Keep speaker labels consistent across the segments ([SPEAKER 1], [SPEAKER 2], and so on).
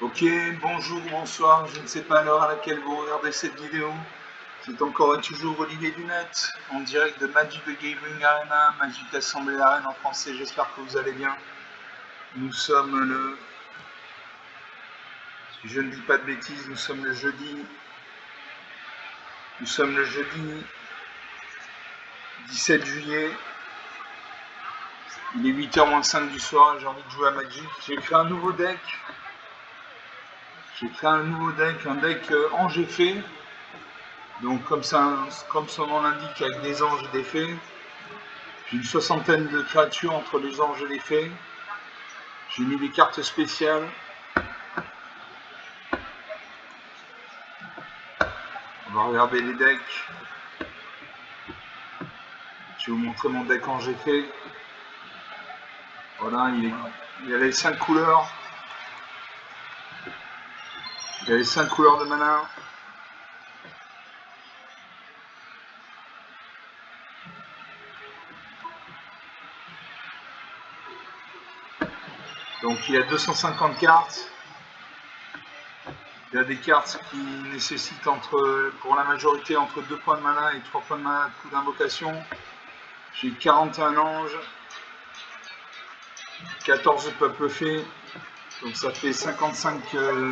[SPEAKER 1] Ok, bonjour, bonsoir, je ne sais pas l'heure à laquelle vous regardez cette vidéo. C'est encore et toujours Olivier Dunette, en direct de Magic the Gathering Arena, Magic Assembly Arena en français, j'espère que vous allez bien. Nous sommes le... Si je ne dis pas de bêtises, nous sommes le jeudi... 17 juillet. Il est 8h moins 5 du soir, j'ai envie de jouer à Magic. J'ai créé un nouveau deck. Un deck ange et fée. Donc comme son nom l'indique, avec des anges et des fées. J'ai une soixantaine de créatures entre les anges et les fées. J'ai mis des cartes spéciales. On va regarder les decks. Je vais vous montrer mon deck ange et fée. Voilà, il y a les 5 couleurs. Il y a les 5 couleurs de mana. Donc il y a 250 cartes. Il y a des cartes qui nécessitent pour la majorité entre 2 points de mana et 3 points de mana de coup d'invocation. J'ai 41 anges, 14 peuples fées, donc ça fait 55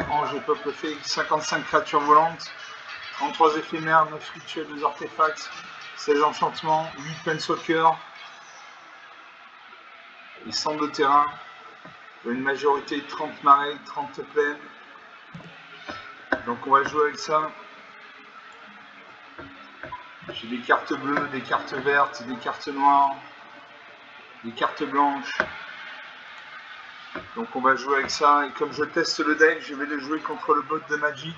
[SPEAKER 1] anges et peuples fées, 55 créatures volantes, 33 éphémères, 9 rituels, 2 artefacts, 16 enchantements, 8 planeswalkers et 100 de terrain. Une majorité 30 marées, 30 plaines. Donc on va jouer avec ça. J'ai des cartes bleues, des cartes vertes, des cartes noires, des cartes blanches. Donc on va jouer avec ça. Et comme je teste le deck, je vais le jouer contre le bot de Magic.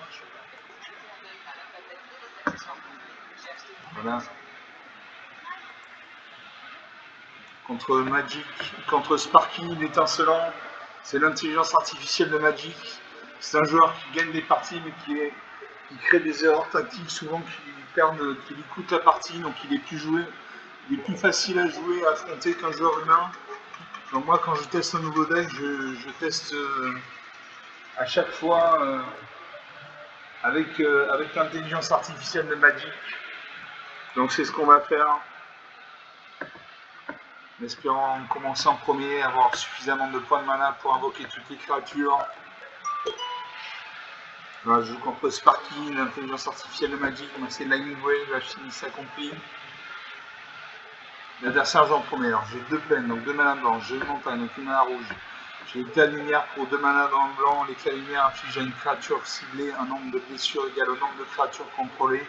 [SPEAKER 1] Voilà. Contre Magic, contre Sparky, l'étincelant. C'est l'intelligence artificielle de Magic. C'est un joueur qui gagne des parties mais qui crée des erreurs tactiques souvent qui lui coûtent la partie, donc il est plus facile à jouer, à affronter qu'un joueur humain. Donc moi quand je teste un nouveau deck, je teste à chaque fois avec l'intelligence artificielle de Magic. Donc c'est ce qu'on va faire. En espérant commencer en premier, avoir suffisamment de points de mana pour invoquer toutes les créatures. Là, je joue contre Sparky, l'intelligence artificielle de Magic, c'est Lightning Wave, la chimie s'accomplit. L'adversaire joue en premier, alors j'ai 2 plaines, donc 2 mana blancs, j'ai une montagne, donc une mana rouge. J'ai l'éclat de lumière pour 2 mana dans le blanc, l'éclat de lumière inflige à une créature ciblée un nombre de blessures égal au nombre de créatures contrôlées,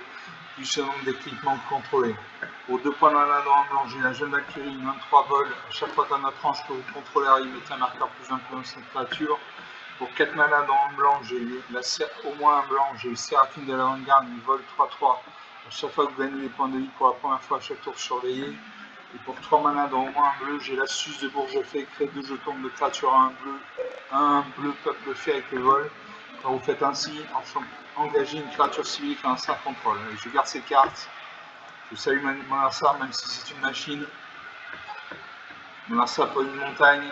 [SPEAKER 1] plus le nombre d'équipements contrôlés. Pour 2 points de mana dans le blanc, j'ai la jeune Valkyrie, 23 vols. À chaque fois qu'un autre ange que vous contrôlez arrive, mettez un marqueur plus influent sur cette créature. Pour 4 mana dans le blanc, j'ai au moins un blanc, j'ai eu Séraphine de l'avant-garde, une vol 3-3. À chaque fois que vous gagnez des points de vie pour la première fois à chaque tour surveillé. Et pour 3 mana dans au moins un bleu, j'ai l'astuce de Bourgefait, créer 2 jetons de créature à un bleu peuple fait avec le vol. Quand vous faites ainsi, engagez une créature civique à un certain contrôle. Et je garde ces cartes. Je salue mon adversaire, même si c'est une machine. Mon adversaire pour une montagne.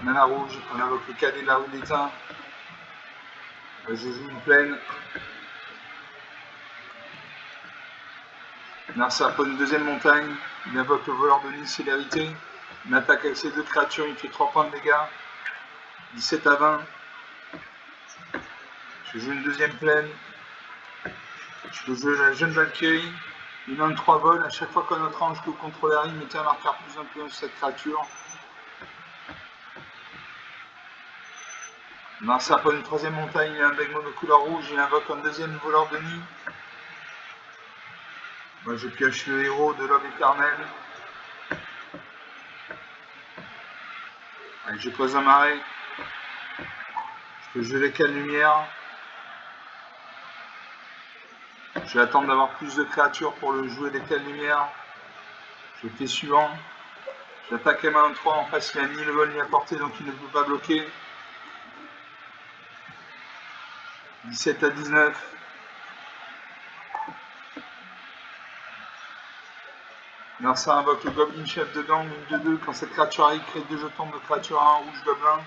[SPEAKER 1] Mana rouge, on invoque le cadet de la rue d'étain. Je joue une plaine. Mon adversaire pour une deuxième montagne. Il invoque le voleur de nid, célérité. Il attaque avec ses 2 créatures, il fait 3 points de dégâts. 17 à 20. Je joue une deuxième plaine. Je peux jouer la jeune Valkyrie. Il donne 3 vols. À chaque fois qu'un autre ange que vous contrôlez arrive, mettez un marqueur plus influent sur cette créature. Non, ça pas une troisième montagne, il y a un deck monocouleur rouge, il invoque un deuxième voleur de nid. Moi je pioche le héros de l'homme éternel. Allez, je pose un marais. Je peux jouer l'éclat de lumière. Je vais attendre d'avoir plus de créatures pour le jouer l'éclat de lumière. Je fais suivant. J'attaque M1-3, en face il a ni le vol ni la portée, donc il ne peut pas bloquer. 17 à 19. Alors ça invoque le Goblin Chef de gang, une 2-2. Quand cette créature arrive, crée 2 jetons de créature à 1 rouge gobelin.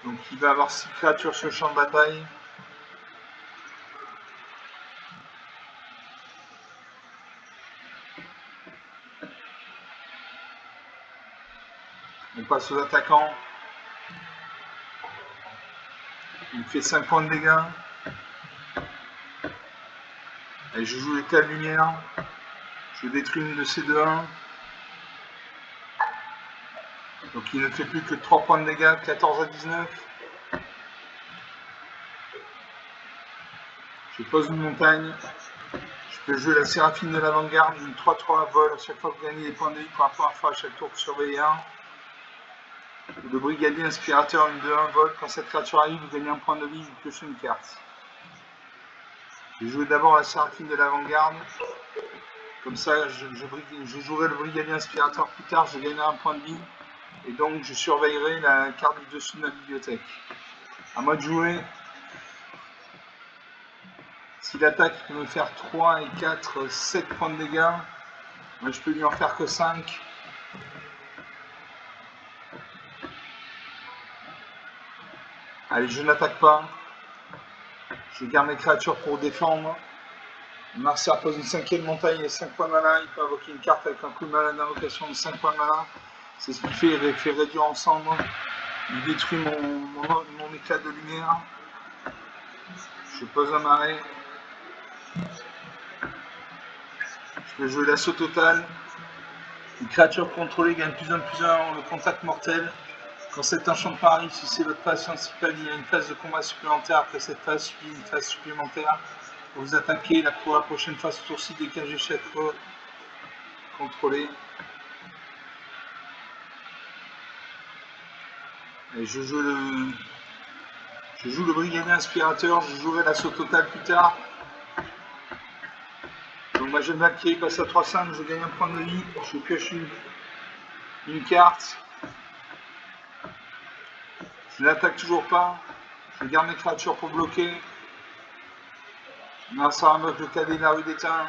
[SPEAKER 1] Donc il va avoir 6 créatures sur le champ de bataille. On passe aux attaquants. Il fait 5 points de dégâts. Et je joue l'éclat de lumière. Je détruis une de ces 2-1. Donc il ne fait plus que 3 points de dégâts, 14 à 19. Je pose une montagne. Je peux jouer la Séraphine de l'avant-garde, une 3-3 vol. À chaque fois que vous gagnez des points de vie pour la première fois, à chaque tour, vous surveillez un. Le brigadier inspirateur, une 2-1 vol. Quand cette créature arrive, vous gagnez un point de vie, vous piochez une carte. Je vais jouer d'abord la Séraphine de l'avant-garde. Comme ça, je jouerai le brigadier inspirateur plus tard, je gagnerai un point de vie. Et donc, je surveillerai la carte du dessus de ma bibliothèque. À moi de jouer. Si l'attaque peut me faire 3 et 4, 7 points de dégâts, moi je peux lui en faire que 5. Allez, je n'attaque pas. Je garde mes créatures pour défendre. Marcia pose une 5e montagne et 5 points de mana. Il peut invoquer une carte avec un coup de mana d'invocation de 5 points de mana. C'est ce qu'il fait, il fait réduire en cendres. Il détruit mon éclat de lumière. Je pose un marais. Je peux jouer l'assaut total. Une créature contrôlée gagne +1/+1 le contact mortel. Quand cet enchantement arrive, si c'est votre phase principale, il y a une phase de combat supplémentaire. Après cette phase, subit une phase supplémentaire. Pour vous attaquer, pour la prochaine phase tour-ci, dégagez chaque fois contrôlé. Et je joue le brigadier inspirateur, je jouerai l'assaut total plus tard. Donc ma jeune Valkyrie passe à 3-5, je gagne un point de vie, je pioche une carte. Je n'attaque toujours pas, je garde mes créatures pour bloquer. Ça invoque le cadet de la rue d'Étain,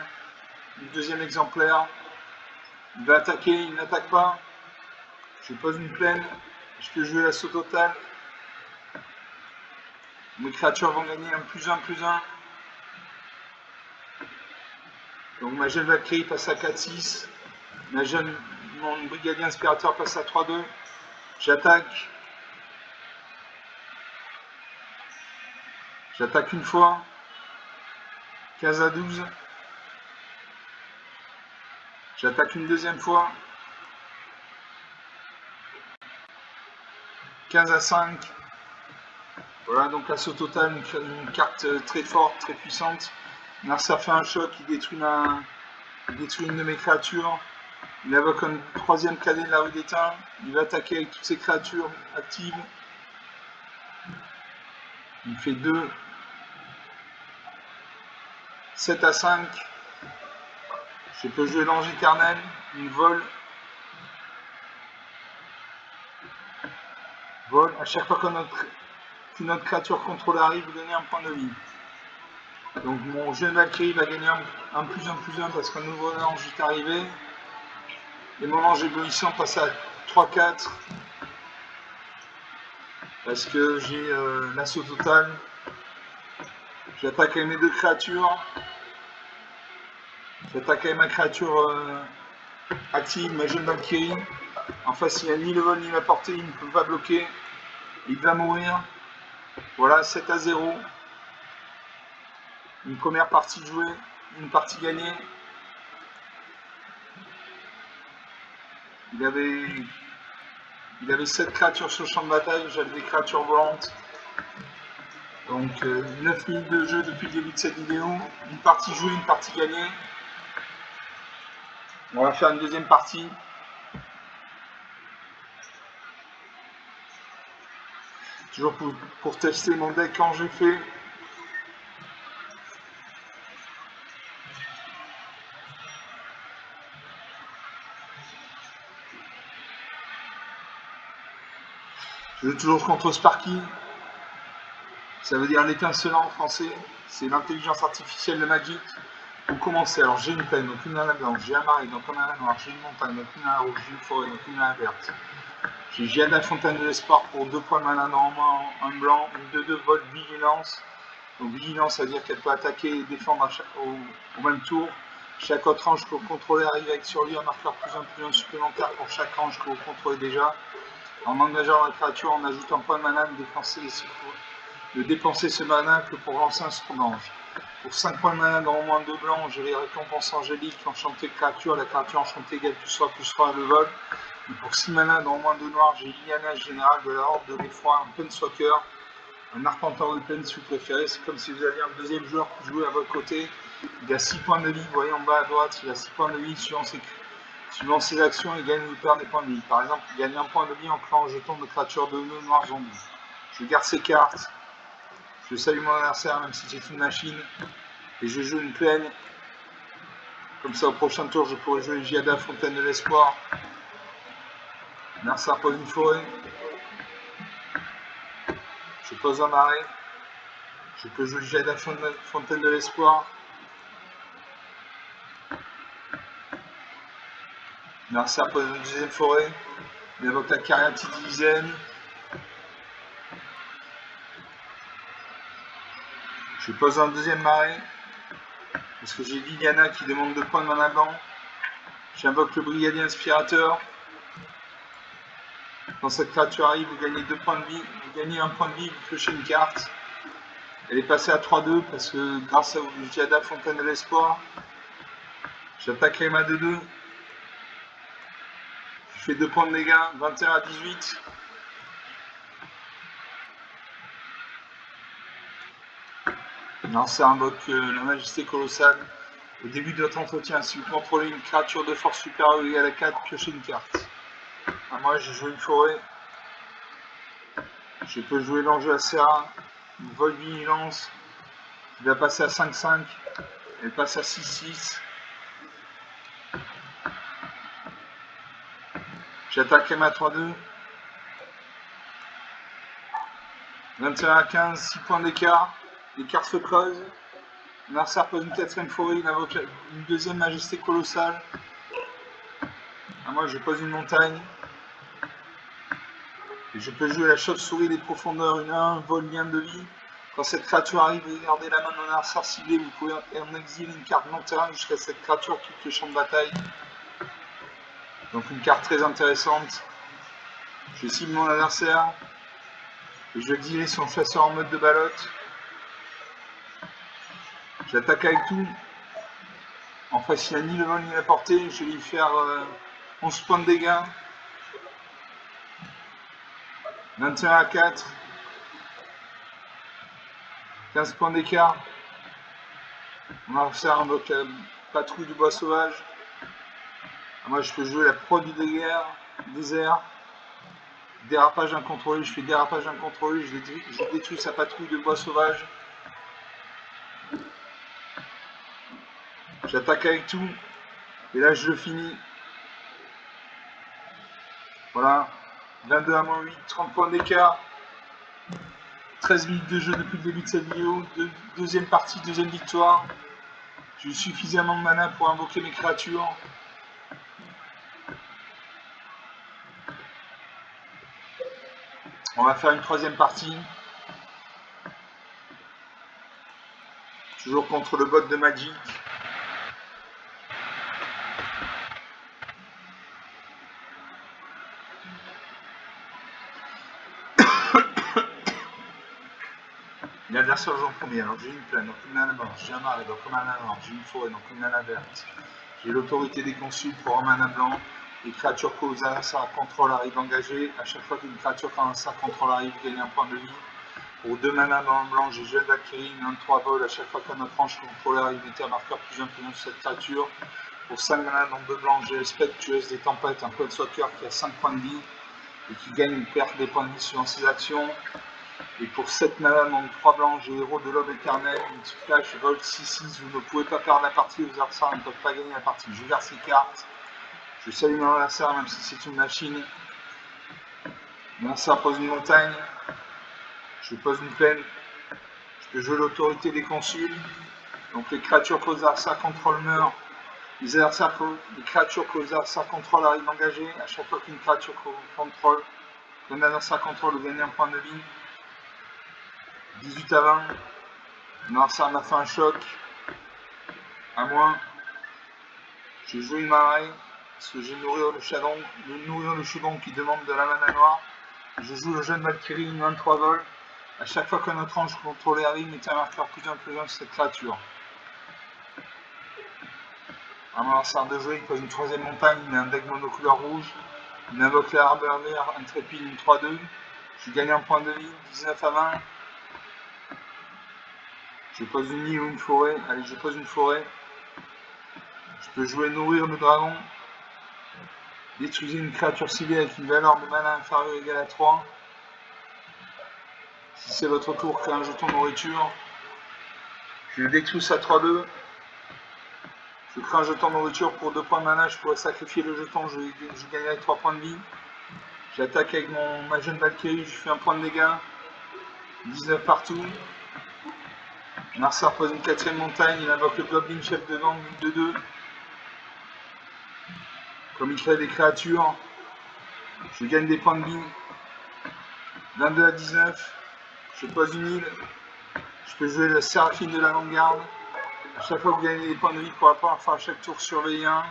[SPEAKER 1] le 2e exemplaire. Il va attaquer, il n'attaque pas. Je pose une plaine, je peux jouer l'assaut total. Mes créatures vont gagner un +1/+1. Donc ma jeune Valkyrie passe à 4-6. Mon brigadier inspirateur passe à 3-2. J'attaque. J'attaque une fois. 15 à 12. J'attaque une deuxième fois. 15 à 5. Voilà, donc l'assaut total, une carte très forte, très puissante. Narsa fait un choc, il détruit une de mes créatures. Il invoque un 3e cadet de la rue d'Étain. Il va attaquer avec toutes ses créatures actives. Il fait 2. 7 à 5. Je peux jouer l'ange éternel. Une vol. Vol. À chaque fois qu'une autre créature contrôlée arrive, vous gagnez un point de vie. Donc mon jeune Valkyrie va gagner un +1/+1 parce qu'un nouveau ange est arrivé. Et mon ange éblouissant passe à 3-4. Parce que j'ai l'assaut total. J'attaque avec mes 2 créatures. J'attaque avec ma créature active, ma jeune Valkyrie. En face, il n'y a ni le vol ni la portée, il ne peut pas bloquer. Il va mourir. Voilà, 7 à 0. Une première partie jouée, une partie gagnée. Il avait 7 créatures sur le champ de bataille, j'avais des créatures volantes. Donc 9 minutes de jeu depuis le début de cette vidéo. Une partie jouée, une partie gagnée. On va faire une deuxième partie. Toujours pour tester mon deck quand j'ai fait. Je joue toujours contre Sparky. Ça veut dire l'étincelant en français. C'est l'intelligence artificielle de Magic. Pour commencer, alors j'ai une plaine, donc une à la blanche, j'ai un marais, donc un à la noire, j'ai une montagne, donc une à la rouge, j'ai une forêt, donc une à la verte. J'ai Giada Fontaine de l'Espoir pour 2 points de mana normalement, un blanc, une 2-2 vol vigilance. Donc vigilance, ça veut dire qu'elle peut attaquer et défendre au même tour. Chaque autre range que vous contrôlez arrive avec sur lui un marqueur +1/+1 supplémentaire pour chaque range que vous contrôlez déjà. En engageant la créature, on ajoute un point de mana de dépenser ce mana que pour lancer un second ange. Pour 5 points de mana dans au moins 2 blancs, j'ai les récompenses angéliques, enchantée créature, la créature enchantée égale +3/+3 à le vol. Et pour 6 mana dans au moins 2 noirs, j'ai Liliana générale de la Horde de l'Effroi, un Planeswalker, un Arpenteur de Plaine si vous préférez. C'est comme si vous aviez un deuxième joueur qui jouait à votre côté. Il a 6 points de vie, vous voyez en bas à droite, il a 6 points de vie suivant ses actions, il gagne ou perd des points de vie. Par exemple, il gagne 1 point de vie en créant un jeton de créature de nœud noir zombie. Je garde ses cartes, je salue mon adversaire même si c'est une machine, et je joue une plaine. Comme ça, au prochain tour, je pourrai jouer Giada Fontaine de l'Espoir. Mercer pose une forêt. Je pose un marais. Je peux jouer Giada Fontaine de l'Espoir. Mercer pose une deuxième forêt. Il invoque la Cariatide dizaine. Je pose un deuxième marais. Parce que j'ai Liliana qui demande 2 points de mana blanc. J'invoque le Brigadier Inspirateur. Quand cette créature arrive, vous gagnez 2 points de vie. Vous gagnez 1 point de vie, vous piochez une carte. Elle est passée à 3-2 parce que grâce à Giada Fontaine de l'Espoir, j'attaque les mains de 2. Je fais 2 points de dégâts, 21-18. Lancer invoque la Majesté Colossale. Au début de votre entretien, si vous contrôlez une créature de force supérieure ou égale à 4, piochez une carte. Moi, j'ai joué une forêt. Je peux jouer l'enjeu Acera, une vol vigilance. Il va passer à 5-5. Elle passe à 6-6. J'attaque les mains 3-2. 21-15, 6 points d'écart. Les cartes se creusent. Mercer pose une 4ème forêt, il invoque une 2ème Majesté Colossale. Moi, je pose une montagne. Et je peux jouer la chauve-souris des profondeurs, une 1, vol lien de vie. Quand cette créature arrive, vous gardez la main d'un adversaire ciblé, vous pouvez en exiler une carte non-terrain jusqu'à cette créature quitte le champ de bataille. Donc une carte très intéressante. Je cible mon adversaire. Et je exile son chasseur en mode de ballotte. J'attaque avec tout. En face, il n'a ni le vol ni la portée. Je vais lui faire 11 points de dégâts. 21-4. 15 points d'écart. On va faire invoque patrouille du bois sauvage. Moi, je peux jouer la produit de guerre, désert. Dérapage incontrôlé. Je fais dérapage incontrôlé. Je détruis sa patrouille de bois sauvage. J'attaque avec tout. Et là, je le finis. Voilà. 22 à -8, 30 points d'écart. 13 minutes de jeu depuis le début de cette vidéo. Deuxième partie, deuxième victoire. J'ai eu suffisamment de mana pour invoquer mes créatures. On va faire une troisième partie. Toujours contre le bot de Magic. L'adversaire joue en premier, alors j'ai une plaine, donc une mana blanche, j'ai un marais, donc un mana noir, j'ai une forêt, donc une mana verte. J'ai l'autorité des consuls pour un mana blanc. Les créatures que vos adversaires contrôlent arrivent engagées. À chaque fois qu'une créature qu'un adversaire contrôle arrive, vous gagnez un point de vie. Pour 2 mana dans le blanc, j'ai Jade Valkyrie, 23 vol. À chaque fois qu'un autre range contrôleur arrive, mettez un marqueur +1/+1 sur cette créature. Pour 5 mana dans 2 blancs, j'ai Spectre, tueuse des tempêtes, un Planeswalker qui a 5 points de vie et qui gagne une perte des points de vie suivant ses actions. Et pour 7 mana dans 3 blancs, j'ai Héros de l'Aube éternel, multi-flash, vol 6-6. Vous ne pouvez pas perdre la partie, vos adversaires ne peuvent pas gagner la partie. Je garde ces cartes. Je salue mon adversaire même si c'est une machine. Mon adversaire pose une montagne. Je pose une plaine. Je peux jouer l'autorité des consuls. Donc les créatures que vos adversaires contrôlent meurent. Les créatures que vos adversaires contrôlent arrivent engagées. À chaque fois qu'une créature que vous contrôle Quand l'adversaire contrôle ou gagne un point de vie. 18 à 20. L'adversaire m'a fait un choc. À moi. J'ai joué une marée. Parce que j'ai nourrir le chaudron qui demande de la mana noire. Je joue le jeune Valkyrie, une 23 vols. À chaque fois que notre ange contrôlé arrive, mettez un marqueur plus un sur cette créature. Un adversaire de jouer, il pose une troisième montagne, il a un deck monocouleur rouge. Il invoque les Harburner, Intrépide, une 3-2. Je gagne un point de vie, 19 à 20. Je pose une île ou une forêt. Allez, je pose une forêt. Je peux jouer nourrir le dragon. Détruisez une créature ciblée avec une valeur de mana inférieure ou égale à 3. Si c'est votre tour, créez un jeton nourriture. Je le détruis à 3-2. Je crée un jeton nourriture pour 2 points de mana. Je pourrais sacrifier le jeton, je gagnerai 3 points de vie. J'attaque avec ma jeune Valkyrie, je fais un point de dégâts. 19 partout. Marcel pose une 4ème montagne, il invoque le Goblin chef de gang, 2-2. Comme il crée des créatures, je gagne des points de vie. 22 à 19. Je pose une île. Je peux jouer le Séraphine de l'avant-garde. À chaque fois que vous gagnez des points de vie pour la première fois à chaque tour, surveillez un.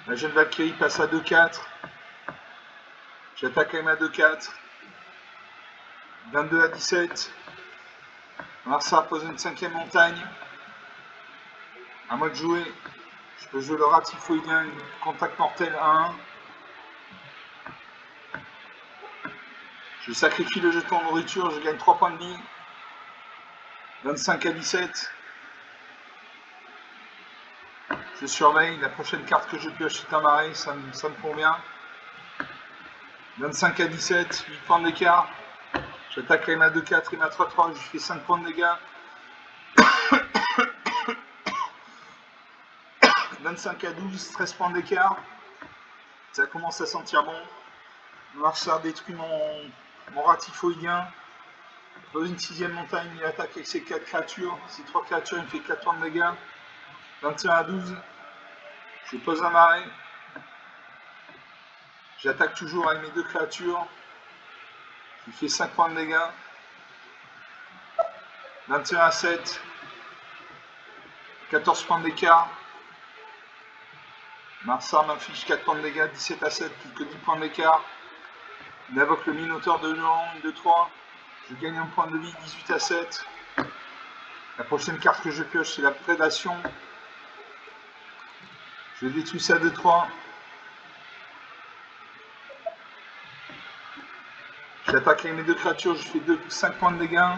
[SPEAKER 1] La jeune Valkyrie passe à 2-4. J'attaque avec ma 2-4. 22 à 17. Marcel pose une 5ème montagne. À moi de jouer. Je peux jouer le rat typhoïdien, contact mortel 1-1. Je sacrifie le jeton nourriture, je gagne 3 points de vie. 25 à 17. Je surveille, la prochaine carte que je pioche c'est un marais, ça me convient. 25 à 17, 8 points d'écart. J'attaque avec ma 2-4 et ma 3-3, je fais 5 points de dégâts. 25 à 12, 13 points d'écart. Ça commence à sentir bon. Marcel détruit mon rat typhoïdien. Dans une 6ème montagne, il attaque avec ses 4 créatures. Ces 3 créatures, il me fait 4 points de dégâts. 21 à 12. Je pose un marais. J'attaque toujours avec mes 2 créatures. Je fais 5 points de dégâts. 21 à 7. 14 points d'écart. Marcel m'affiche 4 points de dégâts. 17 à 7, plus que 10 points d'écart. Il invoque le Minotaure de Géant, 2-3. Je gagne un point de vie, 18 à 7. La prochaine carte que je pioche, c'est la prédation. Je détruis ça 2-3. J'attaque avec mes 2 créatures, je fais 5 points de dégâts.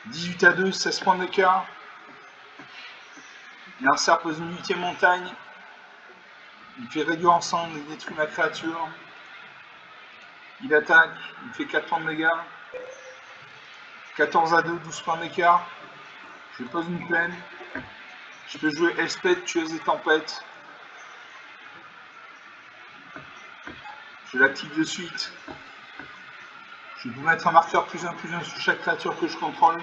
[SPEAKER 1] 18 à 2, 16 points d'écart. Marcel pose une 8ème montagne. Il fait réduire ensemble, il détruit ma créature. Il attaque, il fait 4 points de dégâts. 14 à 2, 12 points d'écart. Je pose une plaine. Je peux jouer Elspeth, tueuse des tempêtes. Je l'active de suite. Je vais vous mettre un marqueur +1/+1 sur chaque créature que je contrôle.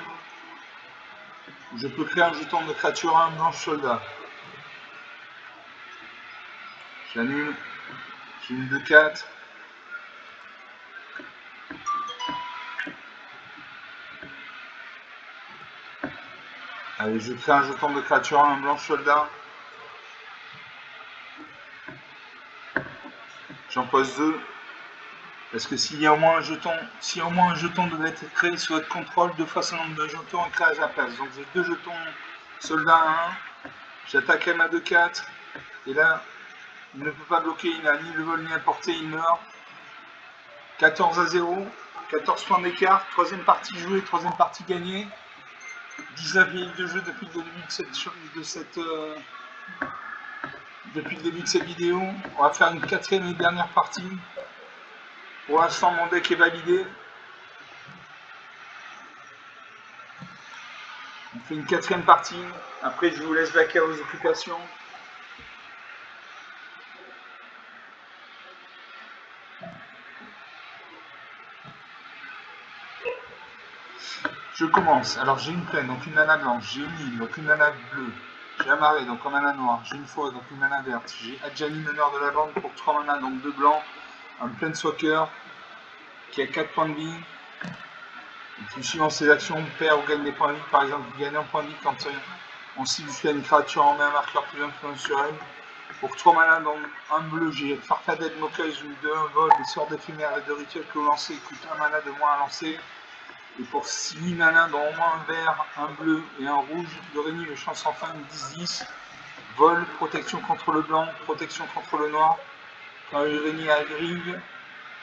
[SPEAKER 1] Je peux créer un jeton de créature 1 blanche soldat. J'annule. J'ai une 2-4. Allez, je crée un jeton de créature 1 blanche soldat. J'en pose 2. Parce que s'il y a au moins un jeton, si au moins un jeton devait être créé sous votre contrôle, 2 fois ce nombre de jetons est créé à la place. Donc j'ai 2 jetons soldat 1. J'attaque à ma 2-4. Et là, il ne peut pas bloquer, il n'a ni le vol ni la portée, il meurt. 14 à 0. 14 points d'écart. 3ème partie jouée, 3ème partie gagnée. 19 minutes de jeu depuis le début de cette vidéo. On va faire une 4ème et dernière partie. Pour l'instant, mon deck est validé. On fait une 4ème partie. Après, je vous laisse vaquer aux occupations. Je commence. Alors, j'ai une plaine, donc une nana blanche. J'ai une île, donc une nana bleue. J'ai Amarré, donc en mana noir. J'ai une forêt, donc une mana verte. J'ai Adjani, meneur de la bande, pour 3 mana, donc 2 blancs. Un Planeswalker qui a 4 points de vie. Et suivant ses actions, on perd ou gagne des points de vie. Par exemple, vous gagnez un point de vie quand on cible jusqu'à une créature, on met un marqueur plus influent sur elle. Pour 3 mana, dans un bleu, j'ai Farfadette, Moqueuse, une de 1 vol, des sorts éphémères et de rituels que vous lancez, coûte 1 mana de moins à lancer. Et pour 6 mana, dans au moins un vert, un bleu et un rouge, Doremi, le chance sans fin, 10-10. Vol, protection contre le blanc, protection contre le noir. Quand Doremi arrive,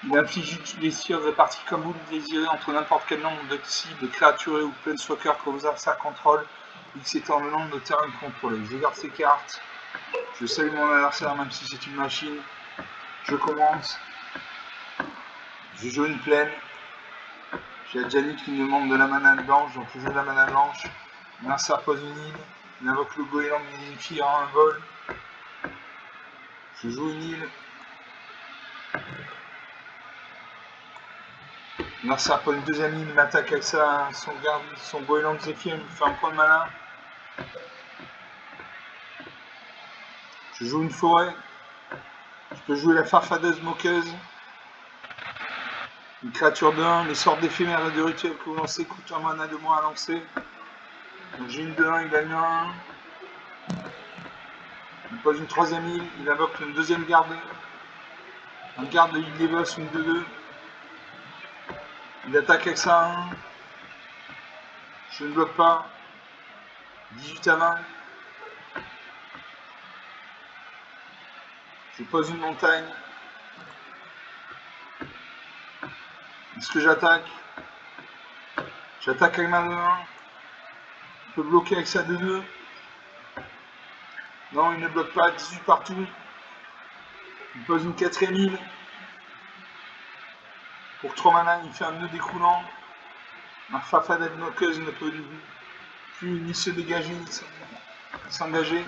[SPEAKER 1] il inflige une blessure répartie comme vous le désirez entre n'importe quel nombre de cibles, créatures ou planeswalker que vos adversaires contrôlent, X étant le nombre de terrains contrôlés. Je garde ces cartes. Je salue mon adversaire même si c'est une machine. Je commence. Je joue une plaine. J'ai Adjani qui me demande de la mana blanche, donc je joue de la mana blanche. Mercer pose une île. Il invoque le goéland unifié en un vol. Je joue une île. Mercer pose une deuxième île, il m'attaque avec ça, son goéland Zephyr, il me fait un point de mana. Je joue une forêt. Je peux jouer la Farfadeuse Moqueuse. Une créature de 1, les sorts d'éphémères et de rituels que vous lancez coûtent un mana de moins à lancer. Donc j'ai une de 1, il gagne un 1. Il pose une troisième île, il invoque une deuxième garde. Un garde de l'île des boss, une de 2. Il attaque avec ça 1. Je ne bloque pas. 18 à 20. Je pose une montagne. Est-ce que j'attaque? J'attaque avec ma 2-1. Je peux bloquer avec sa 2-2. Non, il ne bloque pas. 18 partout. Il pose une quatrième île. Pour 3 mana, il fait un nœud découlant. Ma Farfadette Moqueuse ne peut plus ni se dégager ni s'engager.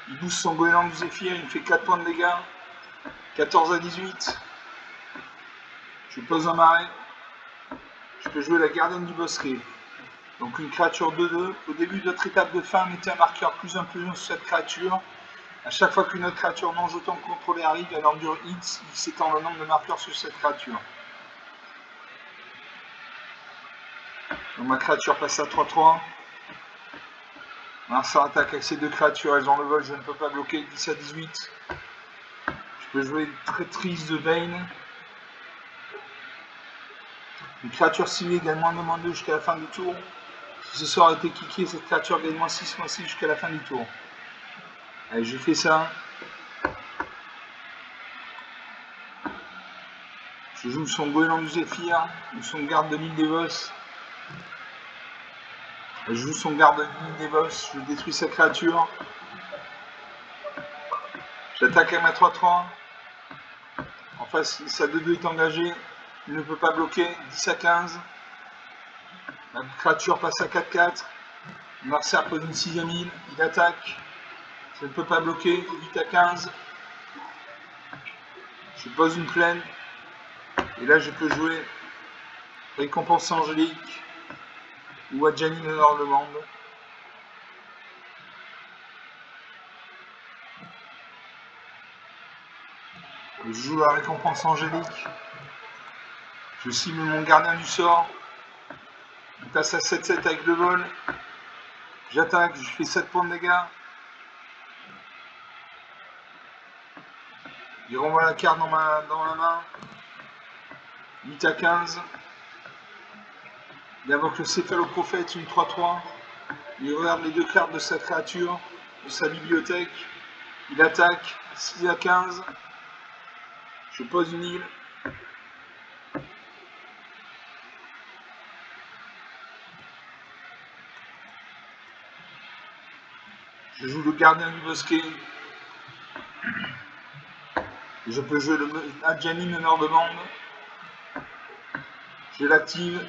[SPEAKER 1] Il booste son goéland du Zéphyr, il fait 4 points de dégâts. 14 à 18. Je pose un marais. Je peux jouer la gardienne du bosquet. Donc une créature 2-2. Au début de votre étape de fin, mettez un marqueur +1/+1 sur cette créature. À chaque fois qu'une autre créature non jetant contrôlée arrive, elle endure X, X étant le nombre de marqueurs sur cette créature. Donc ma créature passe à 3-3. Ça attaque avec ces deux créatures, elles ont le vol, je ne peux pas bloquer. 10 à 18. Je peux jouer une traîtrise de Bane. Une créature ciblée gagne -2/-2 jusqu'à la fin du tour. Si ce sort a été kické, cette créature gagne -6/6 jusqu'à la fin du tour. Allez, je fais ça. Je joue son goéland du Zéphyr ou son garde de l'île des boss. Je joue son garde de l'île des boss, je détruis sa créature. J'attaque avec ma 3-3. En face, sa 2-2 est engagée. Il ne peut pas bloquer. 10 à 15. La créature passe à 4-4. Mercer pose une 6ème île. Il attaque. Je ne peux pas bloquer. 8 à 15. Je pose une plaine. Et là, je peux jouer Récompense Angélique ou Adjani meneur de bande. Je joue la Récompense Angélique. Je cible mon gardien du sort. Il passe à 7-7 avec le vol. J'attaque, je fais 7 points de dégâts. Il renvoie la carte dans la main. 8 à 15. Il invoque le Céphaloprophète, une 3-3. Il regarde les deux cartes de sa créature, de sa bibliothèque. Il attaque, 6 à 15. Je pose une île. Je joue le gardien du bosquet. Et je peux jouer le Adjani meneur de bande. Je l'active.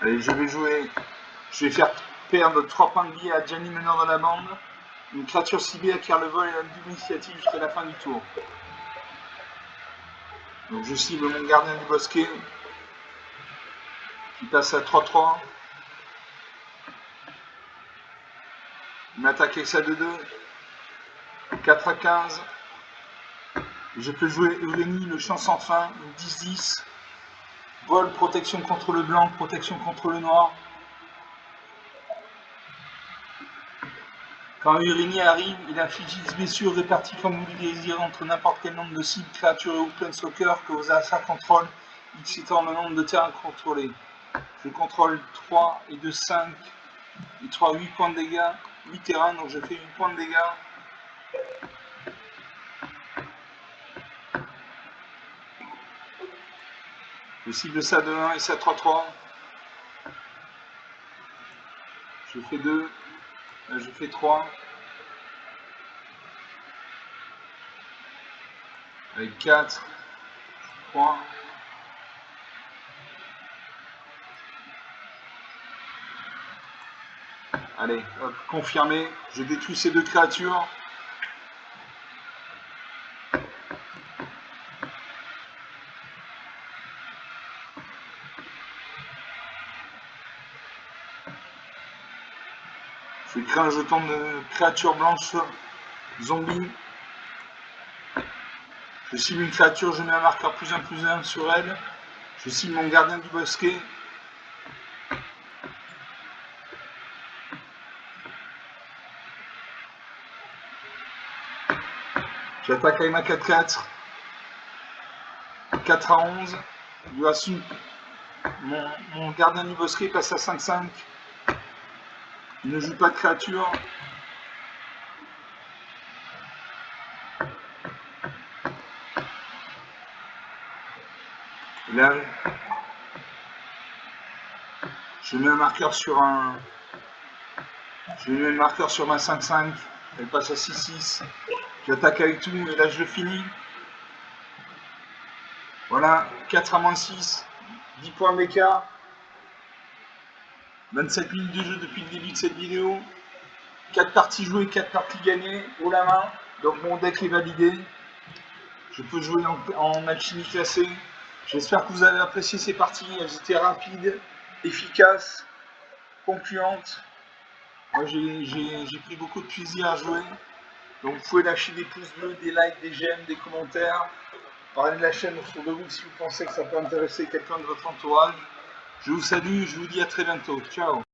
[SPEAKER 1] Allez, je vais faire perdre 3 points de vie à Gianni meneur de la bande. Une créature ciblée acquiert le vol et la double initiative jusqu'à la fin du tour. Donc je cible mon gardien du bosquet qui passe à 3-3. Il m'attaque avec sa 2-2. 4-15. Je peux jouer Uranie, le champ sans fin, une 10-10. Vol, protection contre le blanc, protection contre le noir. Quand Uranie arrive, il inflige 10 blessures réparties comme vous le désirez entre n'importe quel nombre de cibles, créatures ou planeswalkers que vos adversaires contrôlent, excitant le nombre de terrains contrôlés. Je contrôle 3 et 2, 5 et 3, 8 points de dégâts, 8 terrains, donc je fais 8 points de dégâts. Je cible ça de 1 et ça 3-3. Je fais 2, je fais 3. Avec 4, 3. Allez, hop, confirmé. Je détruis ces deux créatures. Je crée un jeton de créature blanche zombie. Je cible une créature, je mets un marqueur +1/+1 sur elle. Je cible mon gardien du bosquet. J'attaque avec ma 4-4. 4-11. Il lui reste mon gardien du bosquet passe à 5-5. Il ne joue pas de créature. Là, je mets un marqueur sur un. Je mets le marqueur sur ma 5-5. Elle passe à 6-6. J'attaque avec tout et là je finis. Voilà, 4-6, 10 points d'écart. 27 minutes de jeu depuis le début de cette vidéo. 4 parties jouées, 4 parties gagnées haut la main. Donc mon deck est validé. Je peux jouer en alchimie classée. J'espère que vous avez apprécié ces parties. Elles étaient rapides, efficaces, concluantes. Moi j'ai pris beaucoup de plaisir à jouer. Donc vous pouvez lâcher des pouces bleus, des likes, des j'aime, des commentaires. Parlez de la chaîne autour de vous si vous pensez que ça peut intéresser quelqu'un de votre entourage. Je vous salue et je vous dis à très bientôt. Ciao.